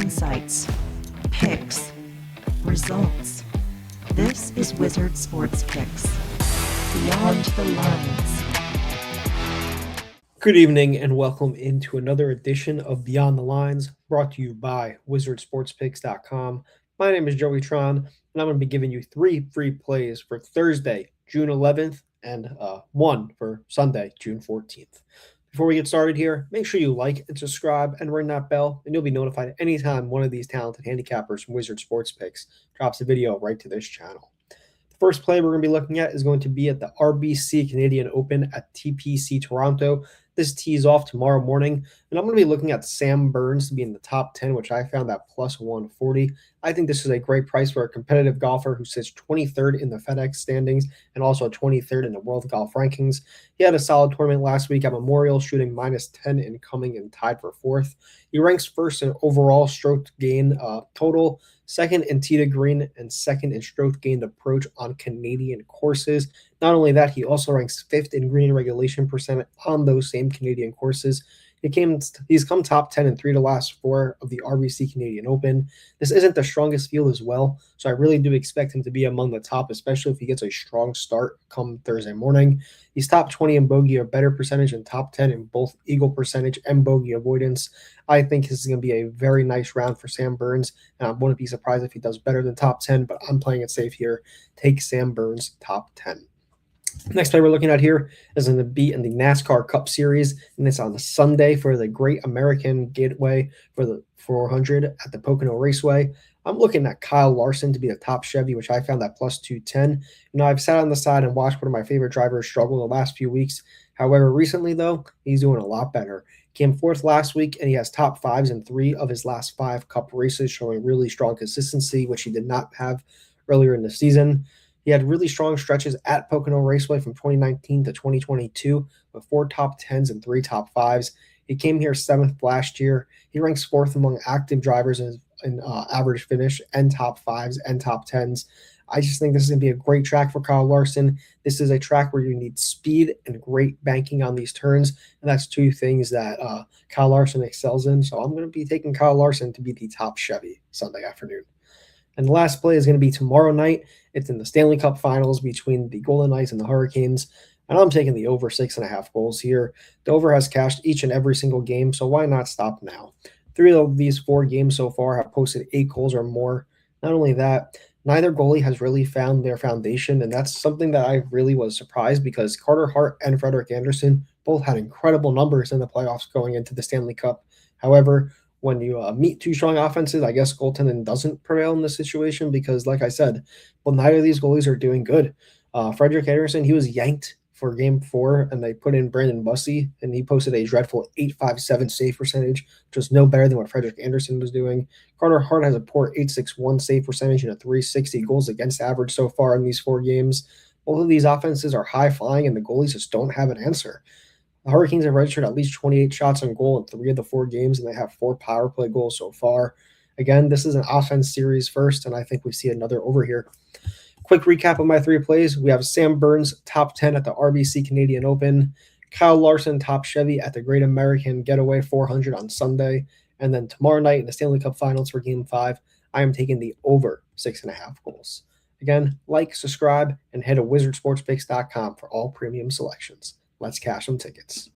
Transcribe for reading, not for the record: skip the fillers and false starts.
insights, picks, results. This is Wizard Sports Picks. Beyond the Lines. Good evening and welcome into another edition of Beyond the Lines, brought to you by WizardSportsPicks.com. My name is Joey Tron, and I'm going to be giving you 3 free plays for Thursday, June 11th, and 1 for Sunday, June 14th. Before we get started here, make sure you like and subscribe and ring that bell, and you'll be notified anytime one of these talented handicappers from Wizard Sports Picks drops a video right to this channel. The first play we're going to be looking at is going to be at the RBC Canadian Open at TPC Toronto. This tees off tomorrow morning, and I'm going to be looking at Sam Burns to be in the top 10, which I found at plus 140. I think this is a great price for a competitive golfer who sits 23rd in the FedEx standings and also 23rd in the World Golf Rankings. He had a solid tournament last week at Memorial, shooting minus 10 incoming and tied for 4th. He ranks first in overall stroke gain total, second in tee to green, and second in stroke gained approach on Canadian courses. Not only that, he also ranks 5th in green regulation percent on those same Canadian courses. He's come top 10 in 3 of the last 4 of the RBC Canadian Open. This isn't the strongest field as well, so I really do expect him to be among the top, especially if he gets a strong start come Thursday morning. He's top 20 in bogey or better percentage and top 10 in both eagle percentage and bogey avoidance. I think this is going to be a very nice round for Sam Burns, and I wouldn't be surprised if he does better than top 10, but I'm playing it safe here. Take Sam Burns top 10. Next play we're looking at here is going to be in the NASCAR Cup Series, and it's on Sunday for the Great American Getaway for the 400 at the Pocono Raceway. I'm looking at Kyle Larson to be the top Chevy, which I found at plus 210. I've sat on the side and watched one of my favorite drivers struggle the last few weeks. However, recently, though, he's doing a lot better. Came 4th last week, and he has top 5s in 3 of his last 5 Cup races, showing really strong consistency, which he did not have earlier in the season. He had really strong stretches at Pocono Raceway from 2019 to 2022 with 4 top 10s and 3 top 5s. He came here 7th last year. He ranks 4th among active drivers in average finish and top 5s and top 10s. I just think this is going to be a great track for Kyle Larson. This is a track where you need speed and great banking on these turns, and that's 2 things that Kyle Larson excels in. So I'm going to be taking Kyle Larson to be the top Chevy Sunday afternoon. And the last play is going to be tomorrow night. It's in the Stanley Cup Finals between the Golden Knights and the Hurricanes. And I'm taking the over 6.5 goals here. The over has cashed each and every single game, so why not stop now? 3 of these 4 games so far have posted 8 goals or more. Not only that, neither goalie has really found their foundation, and that's something that I really was surprised because Carter Hart and Frederik Andersen both had incredible numbers in the playoffs going into the Stanley Cup. However, when you meet 2 strong offenses, I guess goaltending doesn't prevail in this situation because, like I said, well, neither of these goalies are doing good. Frederik Andersen, he was yanked for Game 4, and they put in Brandon Bussey, and he posted a dreadful .857 save percentage, which was no better than what Frederik Andersen was doing. Carter Hart has a poor .861 save percentage and a .360 goals against average so far in these 4 games. Both of these offenses are high-flying, and the goalies just don't have an answer. The Hurricanes have registered at least 28 shots on goal in 3 of the 4 games, and they have 4 power play goals so far. Again, this is an offense series first, and I think we see another over here. Quick recap of my 3 plays. We have Sam Burns, top 10 at the RBC Canadian Open. Kyle Larson, top Chevy at the Great American Getaway 400 on Sunday. And then tomorrow night in the Stanley Cup Finals for Game 5, I am taking the over 6.5 goals. Again, like, subscribe, and head to WizardSportsPicks.com for all premium selections. Let's cash some tickets.